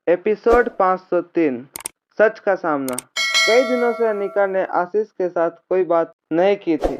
Episode 503 सच का सामना। कई दिनों से अनिका ने आशीष के साथ कोई बात नहीं की थी।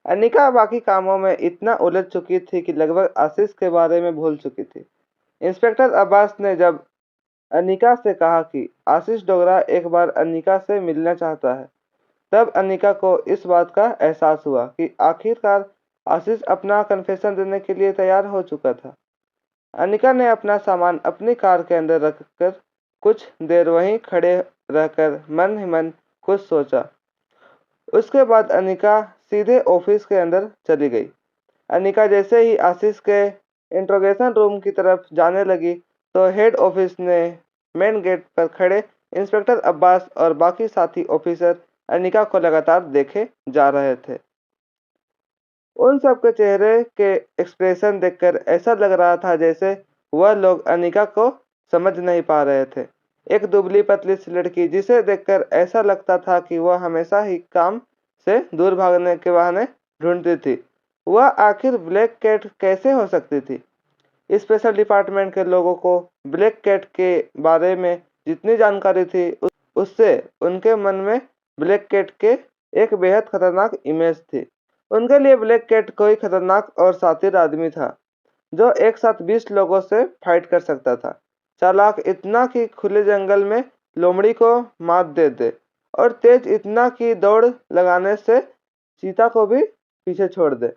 अनिका बाकी कामों में इतना उलझ चुकी थी कि लगभग आशीष के बारे में भूल चुकी थी। इंस्पेक्टर अब्बास ने जब अनिका से कहा कि आशीष डोगरा एक बार अनिका से मिलना चाहता है, तब अनिका को इस बात का एहसास हुआ कि आखिरकार आशीष अपना कन्फेशन देने के लिए तैयार हो चुका था। अनिका ने अपना सामान अपनी कार के अंदर रखकर कुछ देर वहीं खड़े रहकर मन ही मन कुछ सोचा। उसके बाद अनिका सीधे ऑफिस के अंदर चली गई। अनिका जैसे ही आशीष के इंट्रोगेशन रूम की तरफ जाने लगी तो हेड ऑफिस ने मेन गेट पर खड़े इंस्पेक्टर अब्बास और बाकी साथी ऑफिसर अनिका को लगातार देखे जा रहे थे। उन सबके चेहरे के एक्सप्रेशन देखकर ऐसा लग रहा था जैसे वह लोग अनिका को समझ नहीं पा रहे थे। एक दुबली पतली सी लड़की जिसे देखकर ऐसा लगता था कि वह हमेशा ही काम से दूर भागने के बहाने ढूंढती थी, वह आखिर ब्लैक कैट कैसे हो सकती थी। स्पेशल डिपार्टमेंट के लोगों को ब्लैक कैट के बारे में जितनी जानकारी थी, उससे उनके मन में ब्लैक कैट के एक बेहद खतरनाक इमेज थी। उनके लिए ब्लैक कैट कोई खतरनाक और शातिर आदमी था जो एक साथ 20 लोगों से फाइट कर सकता था। चालाक इतना कि खुले जंगल में लोमड़ी को मात दे दे और तेज इतना कि दौड़ लगाने से चीता को भी पीछे छोड़ दे।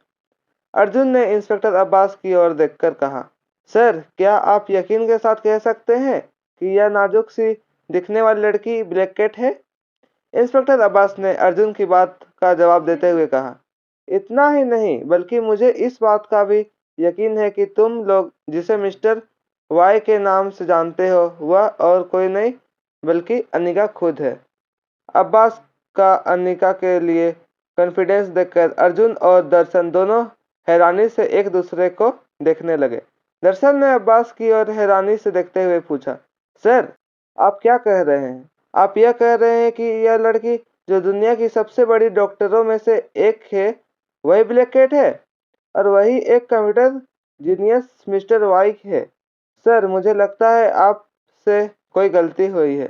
अर्जुन ने इंस्पेक्टर अब्बास की ओर देखकर कहा, सर, क्या आप यकीन के साथ कह सकते हैं कि यह नाजुक सी दिखने वाली लड़की ब्लैक कैट है? इंस्पेक्टर अब्बास ने अर्जुन की बात का जवाब देते हुए कहा, इतना ही नहीं बल्कि मुझे इस बात का भी यकीन है कि तुम लोग जिसे मिस्टर वाई के नाम से जानते हो वह और कोई नहीं बल्कि अनिका खुद है। अब्बास का अनिका के लिए कॉन्फिडेंस देखकर अर्जुन और दर्शन दोनों हैरानी से एक दूसरे को देखने लगे। दर्शन ने अब्बास की ओर हैरानी से देखते हुए पूछा, सर, आप क्या कह रहे हैं? आप यह कह रहे हैं कि यह लड़की जो दुनिया की सबसे बड़ी डॉक्टरों में से एक है वही ब्लैक कैट है और वही एक कंप्यूटर जीनियस मिस्टर वाई है? सर, मुझे लगता है आपसे कोई गलती हुई है।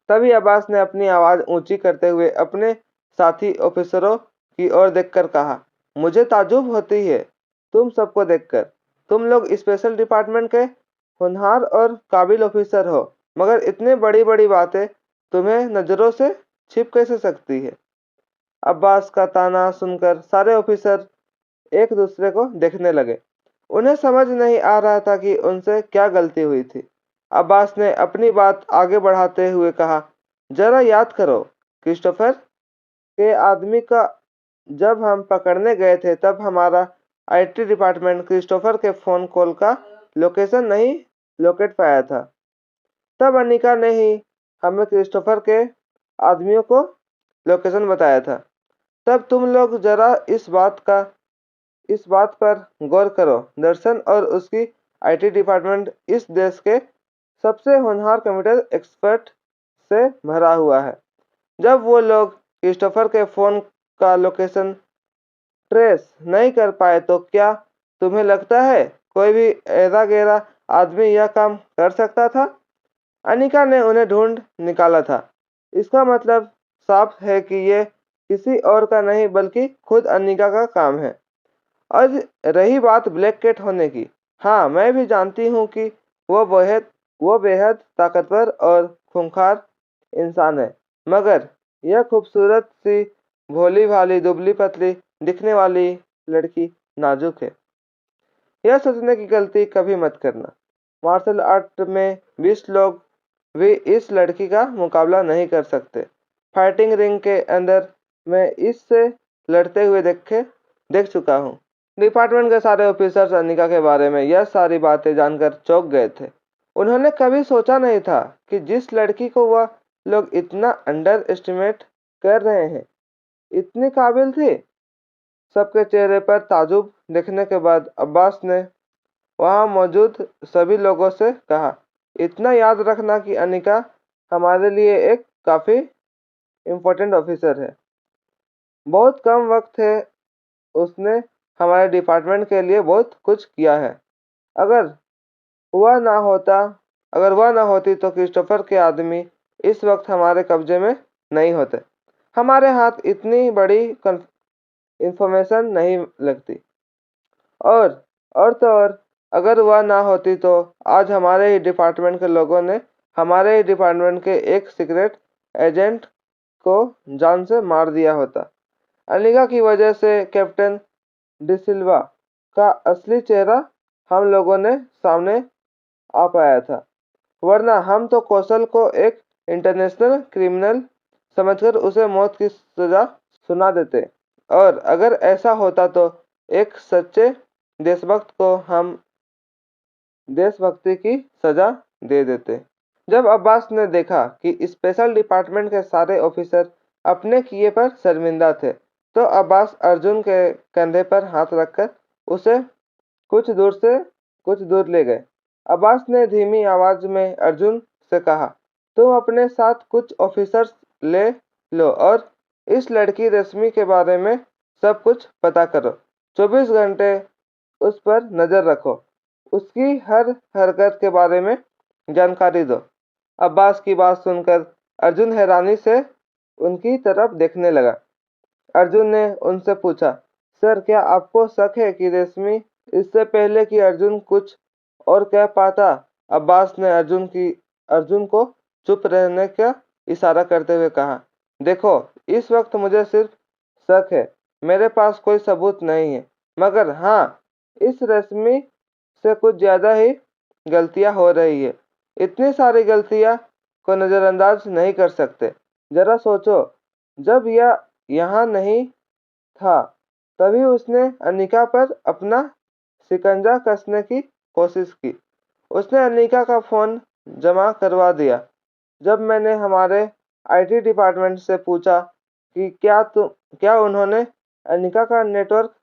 तभी अब्बास ने अपनी आवाज़ ऊंची करते हुए अपने साथी ऑफिसरों की ओर देखकर कहा, मुझे ताज्जुब होती है तुम सबको देखकर। तुम लोग स्पेशल डिपार्टमेंट के होनहार और काबिल ऑफिसर हो, मगर इतनी बड़ी बड़ी बातें तुम्हें नज़रों से छिप कैसे सकती है? अब्बास का ताना सुनकर सारे ऑफिसर एक दूसरे को देखने लगे। उन्हें समझ नहीं आ रहा था कि उनसे क्या गलती हुई थी। अब्बास ने अपनी बात आगे बढ़ाते हुए कहा, जरा याद करो क्रिस्टोफर के आदमी का जब हम पकड़ने गए थे तब हमारा आईटी डिपार्टमेंट क्रिस्टोफर के फ़ोन कॉल का लोकेशन नहीं लोकेट पाया था। तब अनिका ने ही हमें क्रिस्टोफर के आदमियों को लोकेशन बताया था। तब तुम लोग जरा इस बात पर गौर करो, दर्शन और उसकी आईटी डिपार्टमेंट इस देश के सबसे होनहार कंप्यूटर एक्सपर्ट से भरा हुआ है। जब वो लोग क्रिस्टोफर के फ़ोन का लोकेशन ट्रेस नहीं कर पाए तो क्या तुम्हें लगता है कोई भी ऐरा गैरा आदमी यह काम कर सकता था? अनिका ने उन्हें ढूंढ निकाला था। इसका मतलब साफ है कि ये किसी और का नहीं बल्कि खुद अनिका का काम है। और रही बात ब्लैक कैट होने की, हाँ, मैं भी जानती हूँ कि वो बेहद ताकतवर और खूंखार इंसान है, मगर यह खूबसूरत सी भोली भाली दुबली पतली दिखने वाली लड़की नाजुक है। यह सोचने की गलती कभी मत करना। मार्शल आर्ट में 20 लोग भी इस लड़की का मुकाबला नहीं कर सकते। फाइटिंग रिंग के अंदर मैं इससे लड़ते हुए देख चुका हूँ। डिपार्टमेंट के सारे ऑफिसर्स अनिका के बारे में यह सारी बातें जानकर चौंक गए थे। उन्होंने कभी सोचा नहीं था कि जिस लड़की को वह लोग इतना अंडर एस्टिमेट कर रहे हैं इतनी काबिल थी। सबके चेहरे पर ताजुब देखने के बाद अब्बास ने वहां मौजूद सभी लोगों से कहा, इतना याद रखना कि अनिका हमारे लिए एक काफ़ी इम्पोर्टेंट ऑफिसर है। बहुत कम वक्त है, उसने हमारे डिपार्टमेंट के लिए बहुत कुछ किया है। अगर वह ना होता अगर वह न होती तो क्रिस्टोफर के आदमी इस वक्त हमारे कब्जे में नहीं होते। हमारे हाथ इतनी बड़ी इंफॉर्मेशन नहीं लगती। और तो और, अगर वह ना होती तो आज हमारे ही डिपार्टमेंट के लोगों ने हमारे ही डिपार्टमेंट के एक सीक्रेट एजेंट को जान से मार दिया होता। अनिका की वजह से कैप्टन डिसिल्वा का असली चेहरा हम लोगों ने सामने आ पाया था, वरना हम तो कौशल को एक इंटरनेशनल क्रिमिनल समझकर उसे मौत की सजा सुना देते। और अगर ऐसा होता तो एक सच्चे देशभक्त को हम देशभक्ति की सजा दे देते। जब अब्बास ने देखा कि स्पेशल डिपार्टमेंट के सारे ऑफिसर अपने किए पर शर्मिंदा थे, तो अब्बास अर्जुन के कंधे पर हाथ रखकर उसे कुछ दूर ले गए। अब्बास ने धीमी आवाज में अर्जुन से कहा, तुम अपने साथ कुछ ऑफिसर्स ले लो और इस लड़की रश्मि के बारे में सब कुछ पता करो। 24 घंटे उस पर नजर रखो, उसकी हर हरकत के बारे में जानकारी दो। अब्बास की बात सुनकर अर्जुन हैरानी से उनकी तरफ देखने लगा। अर्जुन ने उनसे पूछा, सर, क्या आपको शक है कि रश्मि इससे पहले कि अर्जुन कुछ और कह पाता? अब्बास ने अर्जुन को चुप रहने का इशारा करते हुए कहा, देखो, इस वक्त मुझे सिर्फ शक है, मेरे पास कोई सबूत नहीं है, मगर हाँ, इस रश्मि से कुछ ज्यादा ही गलतियां हो रही है। इतनी सारी गलतियां को नजरअंदाज नहीं कर सकते। जरा सोचो, जब यह यहाँ नहीं था तभी उसने अनिका पर अपना शिकंजा कसने की कोशिश की। उसने अनिका का फोन जमा करवा दिया। जब मैंने हमारे आईटी डिपार्टमेंट से पूछा कि क्या उन्होंने अनिका का नेटवर्क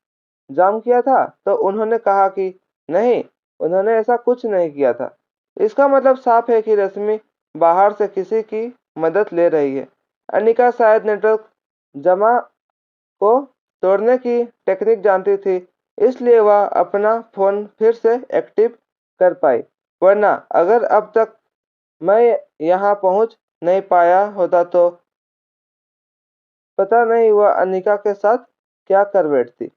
जाम किया था, तो उन्होंने कहा कि नहीं, उन्होंने ऐसा कुछ नहीं किया था। इसका मतलब साफ है कि रश्मि बाहर से किसी की मदद ले रही है। अनिका शायद नेटवर्क जमा को तोड़ने की टेक्निक जानती थी, इसलिए वह अपना फोन फिर से एक्टिव कर पाई, वरना अगर अब तक मैं यहाँ पहुँच नहीं पाया होता तो पता नहीं वह अनिका के साथ क्या कर बैठती।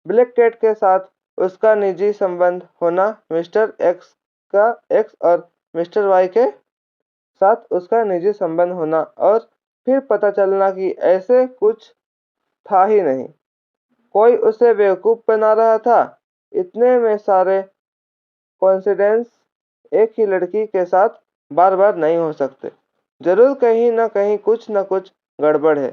ब्लैक कैट के साथ उसका निजी संबंध होना, मिस्टर एक्स और मिस्टर वाई के साथ उसका निजी संबंध होना, और फिर पता चलना कि ऐसे कुछ था ही नहीं, कोई उसे बेवकूफ बना रहा था। इतने में सारे कोइंसिडेंस एक ही लड़की के साथ बार बार नहीं हो सकते। जरूर कहीं न कुछ गड़बड़ है।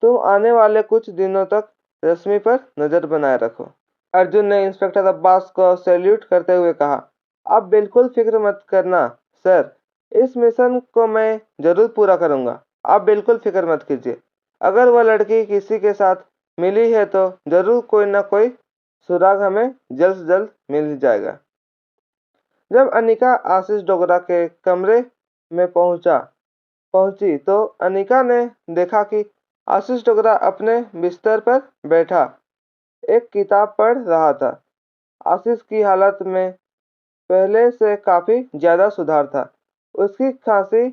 तुम आने वाले कुछ दिनों तक रश्मि पर नजर बनाए रखो। अर्जुन ने इंस्पेक्टर अब्बास को सैल्यूट करते हुए कहा, आप बिल्कुल फिक्र मत करना सर, इस मिशन को मैं जरूर पूरा करूंगा। आप बिल्कुल फिक्र मत कीजिए। अगर वह लड़की किसी के साथ मिली है तो जरूर कोई ना कोई सुराग हमें जल्द से जल्द मिल ही जाएगा। जब अनिका आशीष डोगरा के कमरे में पहुंची तो अनिका ने देखा कि आशीष डोगरा अपने बिस्तर पर बैठा एक किताब पढ़ रहा था। आशीष की हालत में पहले से काफी ज्यादा सुधार था। उसकी खांसी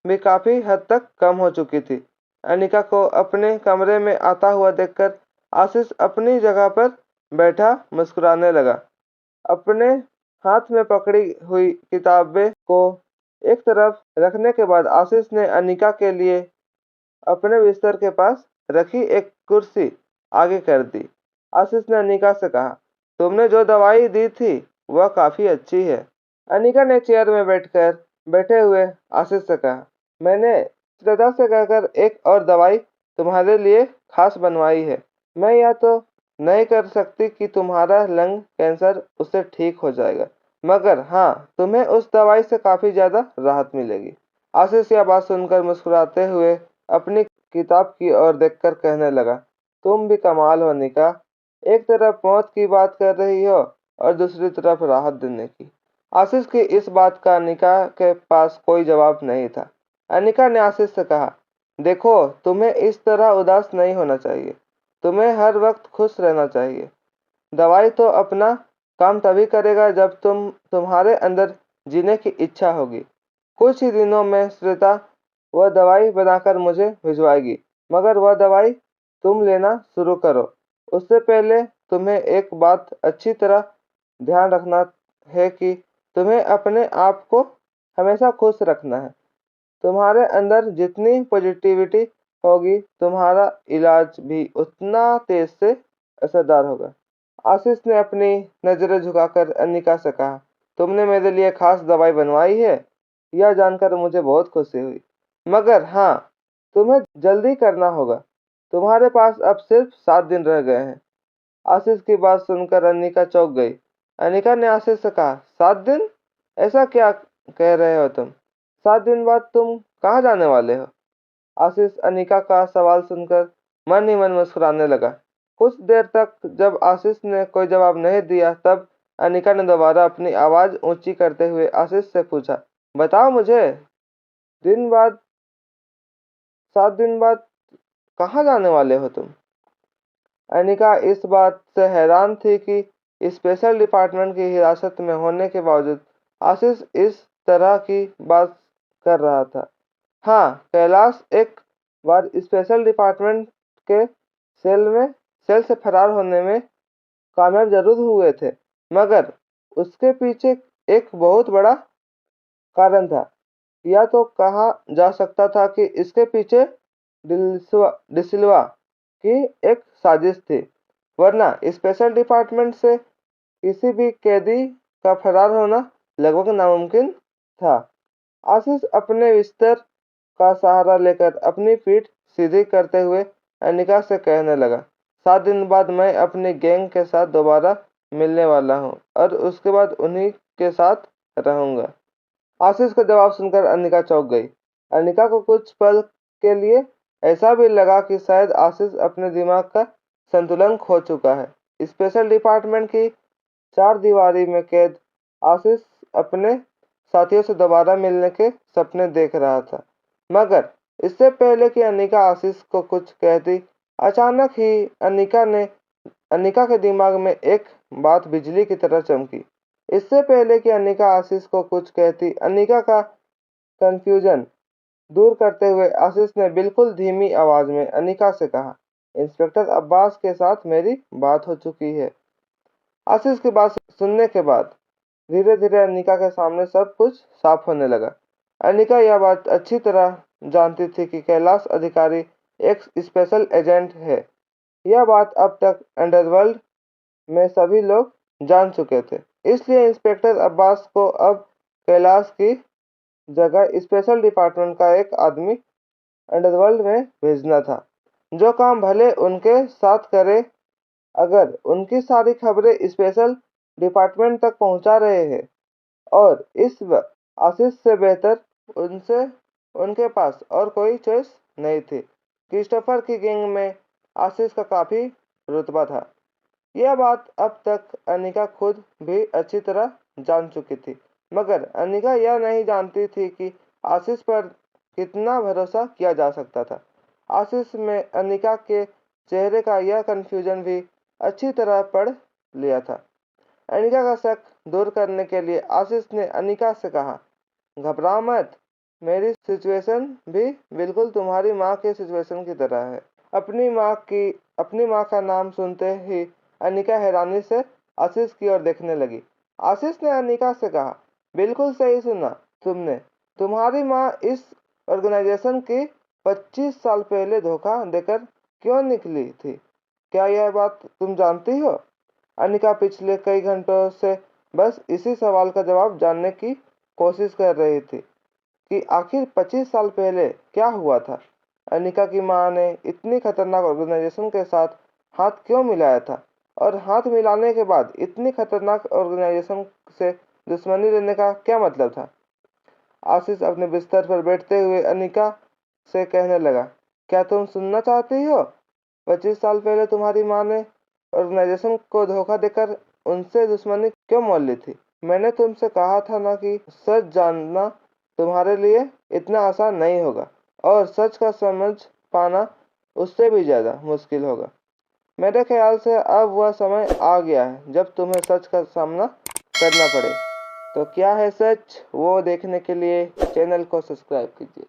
भी काफी हद तक कम हो चुकी थी। अनिका को अपने कमरे में आता हुआ देखकर आशीष अपनी जगह पर बैठा मुस्कुराने लगा। अपने हाथ में पकड़ी हुई किताबें को एक तरफ रखने के बाद आशीष ने अनिका के लिए अपने बिस्तर के पास रखी एक कुर्सी आगे कर दी। आशीष ने अनिका से कहा, तुमने जो दवाई दी थी वह काफी अच्छी है। अनिका ने चेयर में बैठे हुए आशीष से कहा, मैंने श्रद्धा से कहकर एक और दवाई तुम्हारे लिए खास बनवाई है। मैं यह तो नहीं कर सकती कि तुम्हारा लंग कैंसर उससे ठीक हो जाएगा, मगर हाँ, तुम्हें उस दवाई से काफी ज्यादा राहत मिलेगी। आशीष यह बात सुनकर मुस्कुराते हुए अपनी किताब की ओर देखकर कहने लगा, तुम भी कमाल हो अनिका, एक तरफ मौत की बात कर रही हो और दूसरी तरफ राहत देने की। आशीष की इस बात का अनिका के पास कोई जवाब नहीं था। अनिका ने आशीष से कहा, देखो, तुम्हें इस तरह उदास नहीं होना चाहिए, तुम्हें हर वक्त खुश रहना चाहिए। दवाई तो अपना काम तभी करेगा जब तुम्हारे अंदर जीने की इच्छा होगी। कुछ ही दिनों में श्वेता वह दवाई बनाकर मुझे भिजवाएगी, मगर वह दवाई तुम लेना शुरू करो। उससे पहले तुम्हें एक बात अच्छी तरह ध्यान रखना है कि तुम्हें अपने आप को हमेशा खुश रखना है। तुम्हारे अंदर जितनी पॉजिटिविटी होगी, तुम्हारा इलाज भी उतना तेज से असरदार होगा। आशीष ने अपनी नजरें झुकाकर अनिका से कहा, तुमने मेरे लिए खास दवाई बनवाई है? यह जानकर मुझे बहुत खुशी हुई, मगर हाँ, तुम्हें जल्दी करना होगा। तुम्हारे पास अब सिर्फ 7 दिन रह गए हैं। आशीष की बात सुनकर अनिका चौंक गई। अनिका ने आशीष से कहा, 7 दिन? ऐसा क्या कह रहे हो तुम? 7 दिन बाद तुम कहाँ जाने वाले हो? आशीष अनिका का सवाल सुनकर मन ही मन मुस्कुराने लगा। कुछ देर तक जब आशीष ने कोई जवाब नहीं दिया, तब अनिका ने दोबारा अपनी आवाज ऊंची करते हुए आशीष से पूछा, बताओ मुझे, दिन बाद 7 दिन बाद कहाँ जाने वाले हो तुम? अनिका इस बात से हैरान थी कि स्पेशल डिपार्टमेंट की हिरासत में होने के बावजूद आशीष इस तरह की बात कर रहा था। हाँ, कैलाश एक बार स्पेशल डिपार्टमेंट के सेल से फरार होने में कामयाब जरूर हुए थे, मगर उसके पीछे एक बहुत बड़ा कारण था। या तो कहा जा सकता था कि इसके पीछे डिसिल्वा की एक साजिश थी, वरना स्पेशल डिपार्टमेंट से किसी भी कैदी का फरार होना लगभग नामुमकिन था। आशीष अपने बिस्तर का सहारा लेकर अपनी पीठ सीधी करते हुए अनिका से कहने लगा, 7 दिन बाद मैं अपनी गैंग के साथ दोबारा मिलने वाला हूँ और उसके बाद उन्हीं के साथ रहूंगा। आशीष का जवाब सुनकर अनिका चौंक गई। अनिका को कुछ पल के लिए ऐसा भी लगा कि शायद आशीष अपने दिमाग का संतुलन खो चुका है। स्पेशल डिपार्टमेंट की चार दीवारी में कैद आशीष अपने साथियों से दोबारा मिलने के सपने देख रहा था, मगर इससे पहले कि अनिका आशीष को कुछ कहती, अचानक ही अनिका के दिमाग में एक बात बिजली की तरह चमकी। इससे पहले कि अनिका आशीष को कुछ कहती, अनिका का कंफ्यूजन दूर करते हुए आशीष ने बिल्कुल धीमी आवाज में अनिका से कहा, इंस्पेक्टर अब्बास के साथ मेरी बात हो चुकी है। आशीष की बात सुनने के बाद धीरे धीरे अनिका के सामने सब कुछ साफ होने लगा। अनिका यह बात अच्छी तरह जानती थी कि कैलाश अधिकारी एक स्पेशल एजेंट है। यह बात अब तक अंडरवर्ल्ड में सभी लोग जान चुके थे, इसलिए इंस्पेक्टर अब्बास को अब कैलाश की जगह स्पेशल डिपार्टमेंट का एक आदमी अंडरवर्ल्ड में भेजना था, जो काम भले उनके साथ करे, अगर उनकी सारी खबरें स्पेशल डिपार्टमेंट तक पहुंचा रहे हैं। और आशीष से बेहतर उनसे उनके पास और कोई चॉइस नहीं थी। क्रिस्टोफर की गैंग में आशीष का काफी रुतबा था। यह बात अब तक अनिका खुद भी अच्छी तरह जान चुकी थी, मगर अनिका यह नहीं जानती थी कि आशीष पर कितना भरोसा किया जा सकता था। आशीष में अनिका के चेहरे का यह कन्फ्यूजन भी अच्छी तरह पढ़ लिया था। अनिका का शक दूर करने के लिए आशीष ने अनिका से कहा, घबराओ मत, मेरी सिचुएशन भी बिल्कुल तुम्हारी माँ के सिचुएशन की तरह है। अपनी माँ का नाम सुनते ही अनिका हैरानी से आशीष की ओर देखने लगी। आशीष ने अनिका से कहा, बिल्कुल सही सुना तुमने, तुम्हारी माँ इस ऑर्गेनाइजेशन की 25 साल पहले धोखा देकर क्यों निकली थी? क्या यह बात तुम जानती हो? अनिका पिछले कई घंटों से बस इसी सवाल का जवाब जानने की कोशिश कर रही थी कि आखिर 25 साल पहले क्या हुआ था। अनिका की मां ने इतनी खतरनाक ऑर्गेनाइजेशन के साथ हाथ क्यों मिलाया था, और हाथ मिलाने के बाद इतनी खतरनाक ऑर्गेनाइजेशन से दुश्मनी लेने का क्या मतलब था। आशीष अपने बिस्तर पर बैठते हुए अनिका से कहने लगा, क्या तुम सुनना चाहती हो? 25 साल पहले तुम्हारी माँ ने ऑर्गेनाइजेशन को धोखा देकर उनसे दुश्मनी क्यों मोल ली थी? मैंने तुमसे कहा था ना कि सच जानना तुम्हारे लिए इतना आसान नहीं होगा, और सच का समझ पाना उससे भी ज्यादा मुश्किल होगा। मेरे ख्याल से अब वह समय आ गया है जब तुम्हें सच का सामना करना पड़े। तो क्या है सच, वो देखने के लिए चैनल को सब्सक्राइब कीजिए।